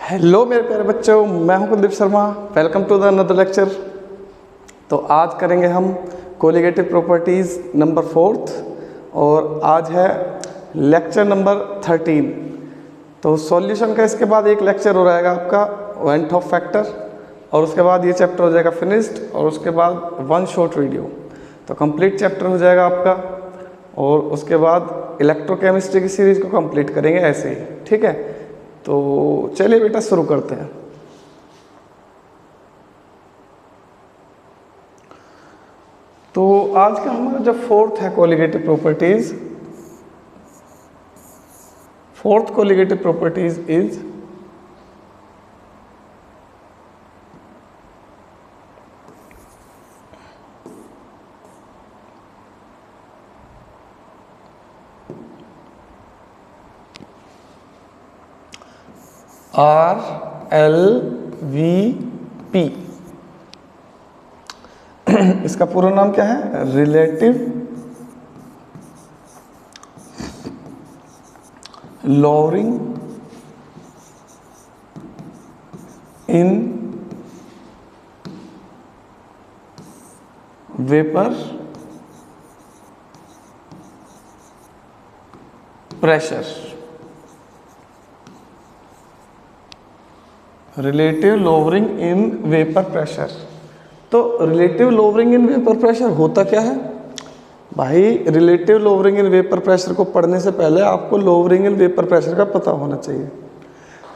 Hello मेरे प्यारे बच्चों, मैं हूं Kuldeep Sharma. Welcome to the another lecture. तो आज करेंगे हम कोलिगेटिव प्रॉपर्टीज़ नंबर 4 और आज है लेक्चर नंबर 13। तो सॉल्यूशन का इसके बाद एक लेक्चर हो रहेगा आपका वन ऑफ फैक्टर और उसके बाद ये चैप्टर हो जाएगा फिनिश्ड और उसके बाद वन शॉर्ट वीडियो। तो कंप्लीट चैप्टर हो जाएगा आपका और उसके बाद इलेक्ट्रोकेमिस्ट्री की सीरीज़ को कंप्लीट करेंगे ऐसे ही, ठीक है। तो चलिए बेटा शुरू करते हैं। तो आज का हमारा जो फोर्थ है colligative properties, fourth colligative properties is RLVP। इसका पूरा नाम क्या है? Relative lowering in vapour pressure. Relative lowering in vapour pressure. तो relative lowering in vapour pressure होता क्या है भाई? Relative lowering in vapour pressure को पढ़ने से पहले आपको लोअरिंग इन वेपर प्रेशर का पता होना चाहिए।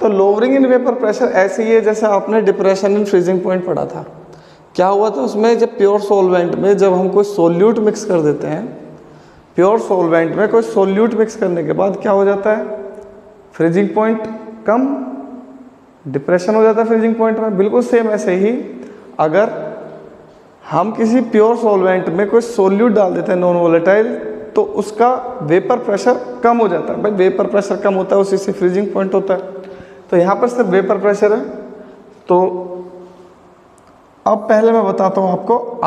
तो लोअरिंग इन वेपर प्रेशर ऐसी है जैसे आपने डिप्रेशन इन फ्रीजिंग पॉइंट पढ़ा था। क्या हुआ था उसमें? जब प्योर सॉल्वेंट में जब हम कोई सोल्यूट मिक्स कर देते हैं, प्योर सॉल्वेंट में कोई सोल्यूट मिक्स करने के बाद क्या हो जाता है? फ्रीजिंग पॉइंट कम, डिप्रेशन हो जाता है फ्रीजिंग पॉइंट में। बिल्कुल सेम ऐसे ही अगर हम किसी प्योर सॉल्वेंट में कोई सोल्यूट डाल देते हैं नॉन वोलेटाइल, तो उसका वेपर प्रेशर कम हो जाता है। भाई वेपर प्रेशर कम होता है, उसी से फ्रीजिंग पॉइंट होता है। तो यहाँ पर सिर्फ वेपर प्रेशर है। तो अब पहले मैं बताता हूँ आपको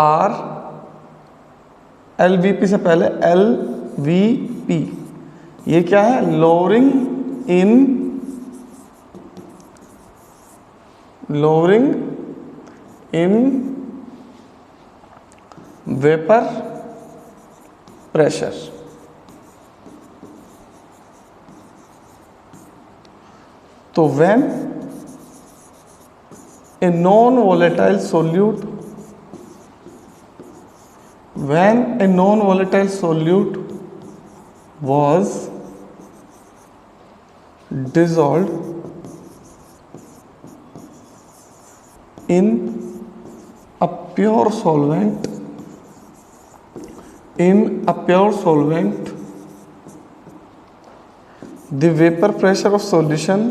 RLVP से पहले LVP। ये क्या है? Lowering in vapour pressure. तो when a non volatile solute was dissolved in a pure solvent, the vapor pressure of solution,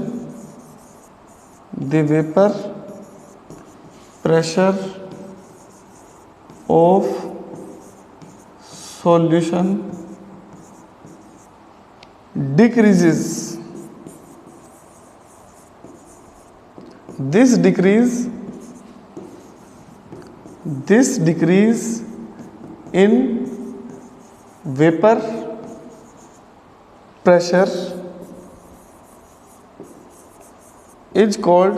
the vapor pressure of solution decreases. This decrease in vapor pressure is called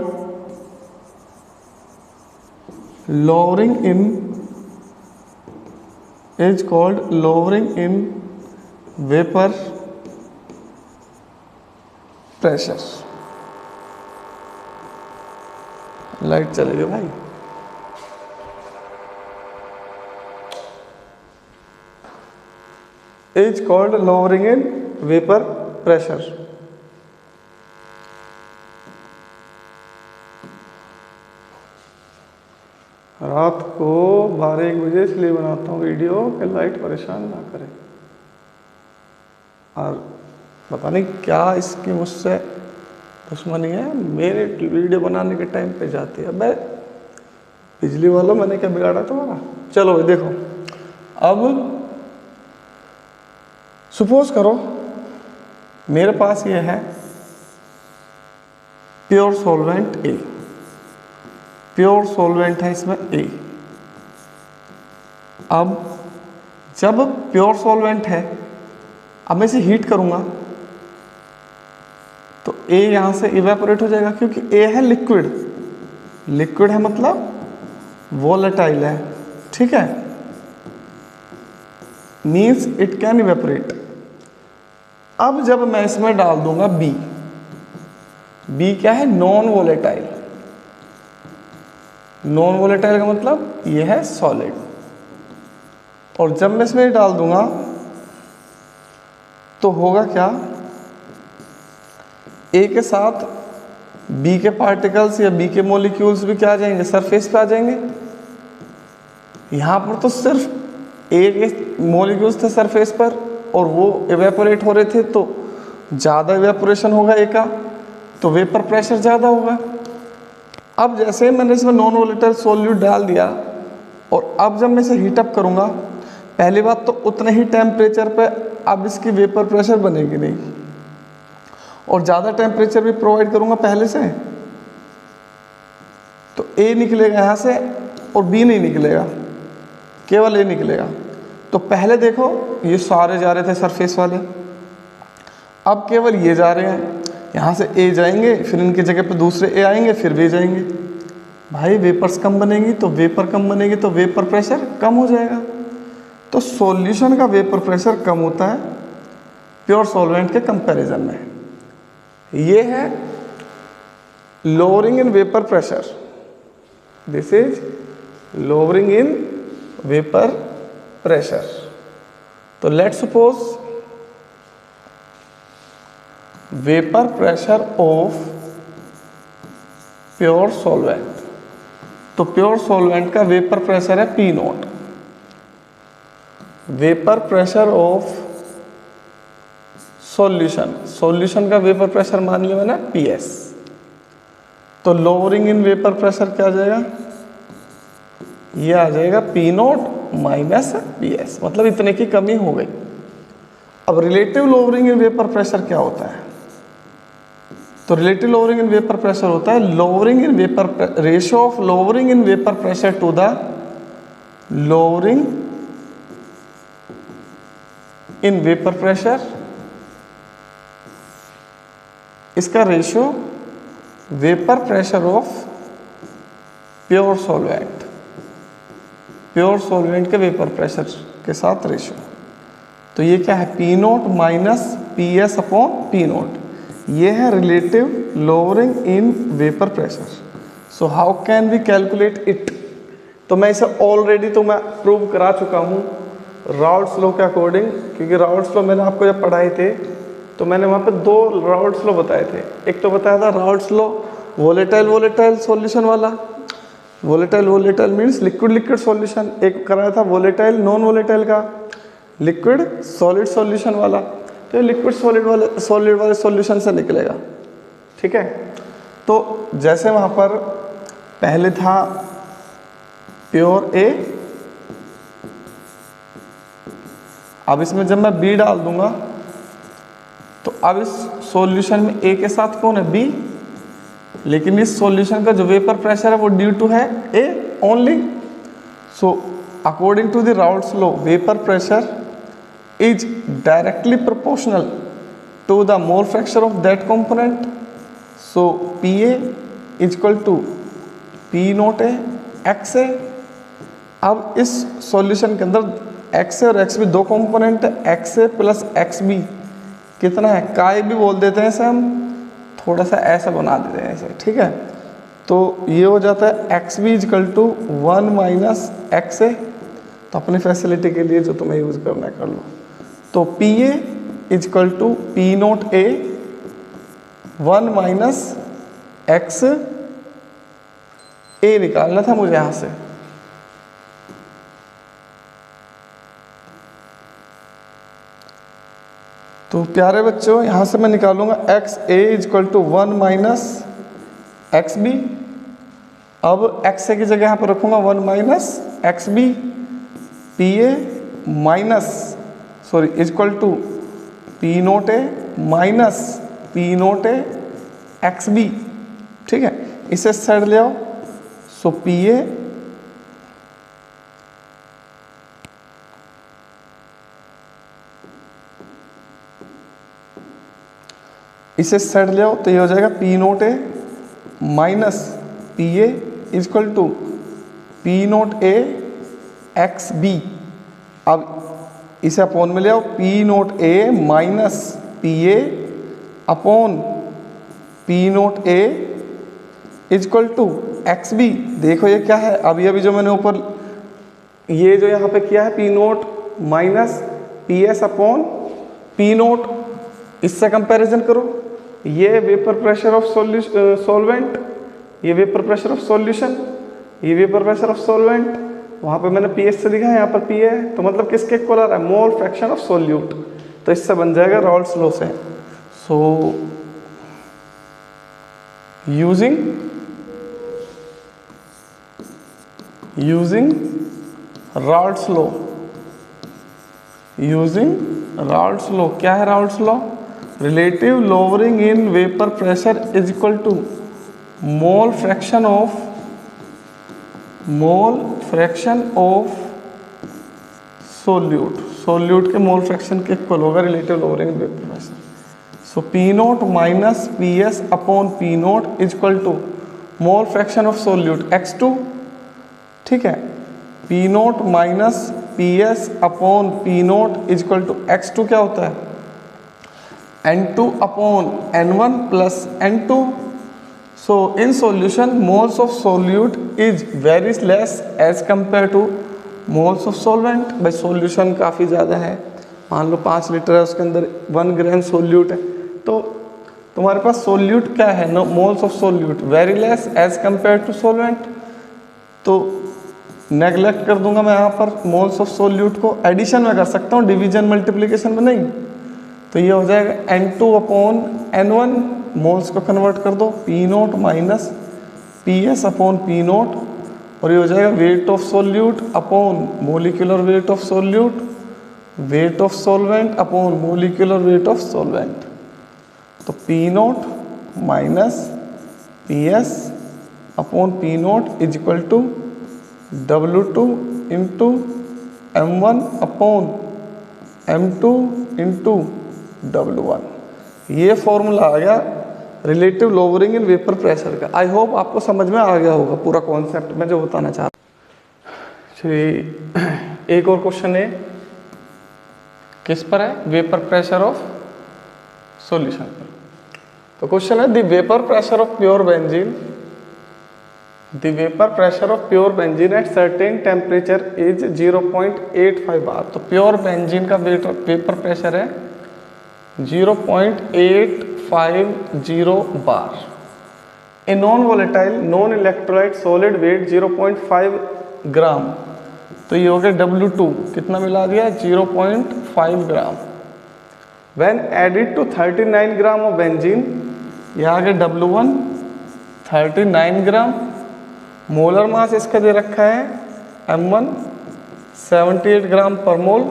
lowering in vapor pressure। Light चलेगी भाई। is called lowering in vapor pressure। रात को 12-1 बजे इसलिए बनाता हूँ video कि light परेशान ना करे। और पता नहीं क्या इसकी मुझसे दुश्मनी है, मेरे वीडियो बनाने के टाइम पे जाती है। भाई बिजली वालों, मैंने क्या बिगाड़ा तुम्हारा? चलो भाई देखो, अब सपोज करो मेरे पास ये है प्योर सॉल्वेंट ए, प्योर सॉल्वेंट है इसमें ए। अब जब प्योर सॉल्वेंट है, अब मैं इसे हीट करूंगा तो ए यहाँ से इवेपोरेट हो जाएगा, क्योंकि ए है लिक्विड, लिक्विड है मतलब वोलेटाइल है, ठीक है, मीन्स इट कैन इवेपोरेट। अब जब मैं इसमें डाल दूंगा बी, बी क्या है, नॉन वोलेटाइल, नॉन वोलेटाइल का मतलब ये है सॉलिड, और जब मैं इसमें डाल दूंगा तो होगा क्या, ए के साथ बी के पार्टिकल्स या बी के मॉलिक्यूल्स भी क्या आ जाएंगे, सरफेस पे आ जाएंगे। यहाँ पर तो सिर्फ ए के मॉलिक्यूल्स थे सरफेस पर और वो इवेपोरेट हो रहे थे, तो ज़्यादा इवेपोरेशन होगा ए का, तो वेपर प्रेशर ज़्यादा होगा। अब जैसे मैंने इसमें नॉन वोलेटाइल सॉल्यूट डाल दिया और अब जब मैं इसे हीटअप करूँगा, पहली बात तो उतने ही टेम्परेचर पे अब इसकी वेपर प्रेशर बनेगी नहीं, और ज़्यादा टेम्परेचर भी प्रोवाइड करूँगा पहले से, तो ए निकलेगा यहाँ से और बी नहीं निकलेगा, केवल ए निकलेगा। तो पहले देखो ये सारे जा रहे थे सरफेस वाले, अब केवल ये जा रहे हैं, यहाँ से ए जाएंगे, फिर इनकी जगह पे दूसरे ए आएंगे, फिर बी जाएंगे। भाई वेपर्स कम बनेगी तो वेपर कम बनेगी तो वेपर प्रेशर कम हो जाएगा। तो सॉल्यूशन का वेपर प्रेशर कम होता है प्योर सॉल्वेंट के कंपैरिजन में। ये है lowering in vapour pressure, this is lowering in vapour pressure. तो let's suppose vapour pressure of pure solvent, तो प्योर सॉल्वेंट का वेपर प्रेशर है P naught, vapour pressure of solution, solution का vapour pressure मान लिया मैंने पी एस। तो lowering in vapour pressure क्या आ जाएगा, ये आ जाएगा P naught minus P S, मतलब इतने की कमी हो गई। अब relative lowering in vapour pressure क्या होता है, तो relative lowering in vapour pressure होता है lowering in vapour ratio of lowering in vapour pressure to the lowering in vapour pressure, इसका ratio vapour pressure of pure solvent, pure solvent के vapour pressure के साथ रेशियो। तो ये क्या है, P naught minus P S upon P naught, ये है relative lowering in vapour pressure. So how can we calculate it, तो मैं इसे ऑलरेडी तो मैं प्रूव करा चुका हूँ राउल्ट्स लॉ के अकॉर्डिंग, क्योंकि राउल्ट्स लॉ मैंने आपको जब पढ़ाए थे तो मैंने वहाँ पे दो राउल्ट्स लॉ बताए थे। एक तो बताया था Raoult's law volatile volatile solution वाला, volatile volatile means liquid liquid solution, एक कराया था वोलेटाइल नॉन वोलेटाइल का लिक्विड सॉलिड सॉल्यूशन वाला। तो ये लिक्विड सॉलिड वाले सॉल्यूशन से निकलेगा, ठीक है। तो जैसे वहाँ पर पहले था प्योर ए, अब इसमें जब मैं बी डाल दूंगा तो अब इस सॉल्यूशन में ए के साथ कौन है, बी, लेकिन इस सॉल्यूशन का जो वेपर प्रेशर है वो ड्यू टू है A only. So according to the Raoult's law vapour pressure is directly proportional to the mole fraction of that component. So PA is equal to P note है XA। अब इस solution के अंदर XA और XB दो component है, XA plus XB कितना है, काय भी बोल देते हैं इसे हम, थोड़ा सा ऐसा बना देते हैं इसे, ठीक है। तो ये हो जाता है XB is equal to 1 minus XA। तो अपनी फैसिलिटी के लिए जो तुम्हें यूज करना है कर लो। तो P A is equal to P naught A 1 minus X A निकालना था मुझे यहां से। तो प्यारे बच्चों यहां से मैं निकालूंगा x a is equal to 1 minus x b. अब एक्स ए की जगह यहां पर रखूंगा 1 minus x b, p a minus sorry equal to P naught a minus p naught a x b, ठीक है। इसे साइड ले आओ, सो पी ए इसे साइड ले आओ तो ये हो जाएगा p naught a minus p a is equal to P naught a x b. अब इसे अपॉन में ले आओ, p naught a minus p a upon P naught a is equal to x b. देखो ये क्या है, अभी अभी जो मैंने ऊपर ये जो यहाँ पे किया है P naught minus P S upon P note, इससे कंपैरिजन करो। ये वेपर प्रेशर ऑफ सॉल्वेंट, ये वेपर प्रेशर ऑफ सॉल्यूशन, ये वेपर प्रेशर ऑफ सॉल्वेंट। वहाँ पे मैंने पी एस से लिखा है, यहाँ पर पी है, तो मतलब किसके इक्वल आ रहा है, मोल फ्रैक्शन ऑफ सोल्यूट। तो इससे बन जाएगा रॉल्स लॉ से। सो यूजिंग राल्ट्स लॉ, क्या है Raoult's law? Relative lowering in vapour pressure is equal to mole fraction of solute के मोल फ्रैक्शन के इक्वल होगा relative lowering in vapour pressure. So P naught minus P S upon P naught is equal to mole fraction of solute x2, ठीक है। P naught minus P S upon P naught is equal to x2 क्या होता है, N2 upon N1 plus N2। So in solution moles of solute is very less as compare to moles of solvent. भाई solution काफ़ी ज़्यादा है, मान लो 5 litre है, उसके अंदर 1 ग्राम सोल्यूट है, तो तुम्हारे पास सोल्यूट क्या है, no moles of solute very less as compare to solvent. तो नेगलेक्ट कर दूंगा मैं यहाँ पर मोल्स ऑफ सोल्यूट को, एडिशन में कर सकता हूँ, डिवीजन मल्टीप्लिकेशन में नहीं। तो ये हो जाएगा N2 अपॉन N1, मोल्स को कन्वर्ट कर दो, P naught minus P S upon P naught, और ये हो जाएगा weight of solute upon molecular weight of solute, weight of solvent upon molecular weight of solvent. तो P naught minus P S upon P naught is equal to W2 into M1 upon M2 into W1। ये formula आ गया relative lowering in vapour pressure का। I hope आपको समझ में आ गया होगा पूरा कॉन्सेप्ट मैं जो बताना चाह रहा। चलिए एक और क्वेश्चन है, किस पर है, वेपर प्रेशर ऑफ सॉल्यूशन पर। तो क्वेश्चन है the vapour pressure of pure benzene, the vapor pressure of pure benzene at certain temperature is 0.85 bar। तो प्योर बेंजीन का वेपर प्रेशर है 0.850 bar. A non volatile non electrolyte solid weight 0.5 gram. तो ये हो गया W2, कितना मिला दिया, 0.5 gram. When added to 39 gram of benzene, यह आ गया W1 39 ग्राम। मोलर मास इसका दे रखा है M1 78 ग्राम पर मोल।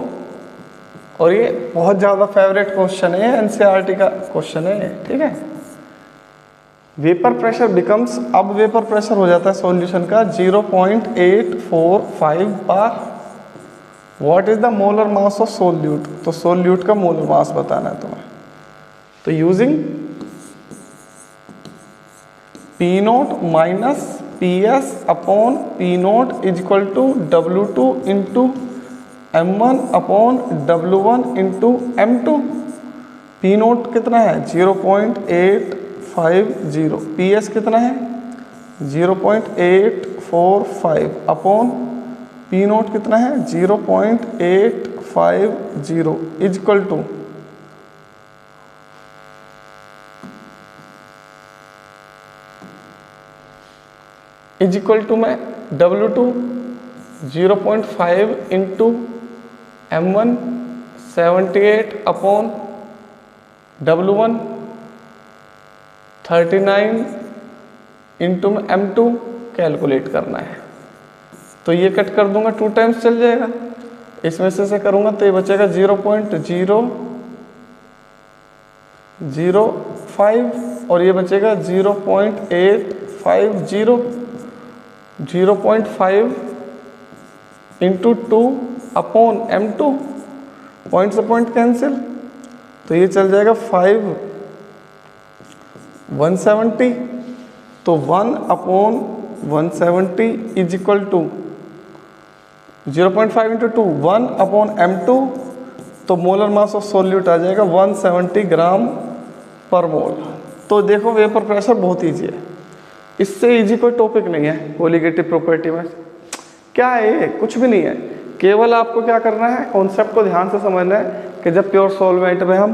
और ये बहुत ज़्यादा फेवरेट क्वेश्चन है, NCERT का क्वेश्चन है, ठीक है। वेपर प्रेशर बिकम्स, अब वेपर प्रेशर हो जाता है सॉल्यूशन का 0.845 bar. What is the molar mass of solute, तो सोल्यूट का मोलर मास बताना है तुम्हें। तो using P naught minus P S upon P naught is equal to W2 into M1 upon W1 into M2। P naught कितना है 0.850, P S कितना है 0.845 अपॉन पी नोट कितना है 0.850 इज इक्वल टू में W2 0.5 into M1 78 upon W1 39 into में M2 calculate करना है। तो ये कट कर दूंगा, 2 टाइम्स चल जाएगा, इसमें से करूंगा तो ये बचेगा 0.005 और ये बचेगा 0.850। 0.5 इंटू 2 अपॉन M2, पॉइंट से पॉइंट कैंसिल, तो ये चल जाएगा 5 170, तो 1/170 is equal to 0.5 into 2, 1/m2, तो मोलर मास ऑफ सॉल्यूट आ जाएगा 170 ग्राम पर मोल। तो देखो वेपर प्रेशर बहुत ईजी है, इससे ईजी कोई टॉपिक नहीं है कोलिगेटिव प्रॉपर्टी में। क्या है ये? कुछ भी नहीं है, केवल आपको क्या करना है, कॉन्सेप्ट को ध्यान से समझना है कि जब प्योर सॉल्वेंट में हम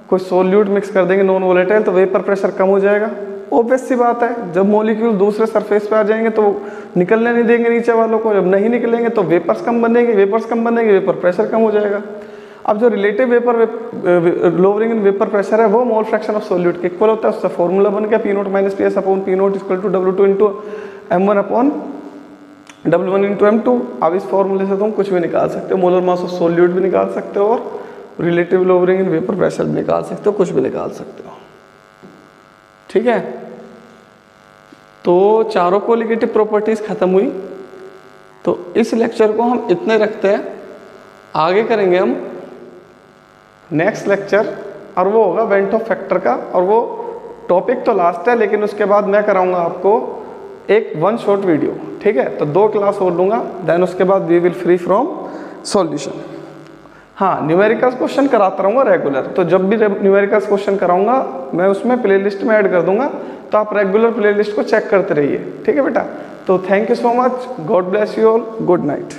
कोई सॉल्यूट मिक्स कर देंगे नॉन वोलेटाइल तो वेपर प्रेशर कम हो जाएगा। ऑब्वियस सी बात है, जब मॉलिक्यूल दूसरे सरफेस पे आ जाएंगे तो निकलने नहीं देंगे नीचे वालों को, जब नहीं निकलेंगे तो वेपर्स कम बनेंगे, वेपर प्रेशर कम हो जाएगा। अब जो relative vapour lowering in vapour pressure है वो मोल फ्रैक्शन ऑफ सॉल्यूट के इक्वल होता है। उसका फॉर्मूला बन गया P0 - PS upon P0 equal to W2 into M1 upon W1 into M2। अब इस फॉर्मूले से तुम कुछ भी निकाल सकते हो, मोलर मास ऑफ सॉल्यूट भी निकाल सकते हो और relative lowering in vapour pressure भी निकाल सकते हो, कुछ भी निकाल सकते हो। ठीक है, तो चारों कोलिगेटिव प्रॉपर्टीज खत्म हुई। तो इस लेक्चर को हम इतने रखते हैं, आगे करेंगे हम नेक्स्ट लेक्चर, और वो होगा वेंट ऑफ फैक्टर का। और वो टॉपिक तो लास्ट है, लेकिन उसके बाद मैं कराऊंगा आपको एक 1 शॉर्ट वीडियो। ठीक है, तो 2 क्लास और लूँगा, देन उसके बाद we will free from solution. हाँ, न्यूमेरिकल्स क्वेश्चन कराता रहूँगा रेगुलर, तो जब भी न्यूमेरिकल्स क्वेश्चन कराऊंगा मैं उसमें प्लेलिस्ट में ऐड कर दूंगा, तो आप रेगुलर प्लेलिस्ट को चेक करते रहिए। ठीक है बेटा, तो thank you so much, God bless you all, good night.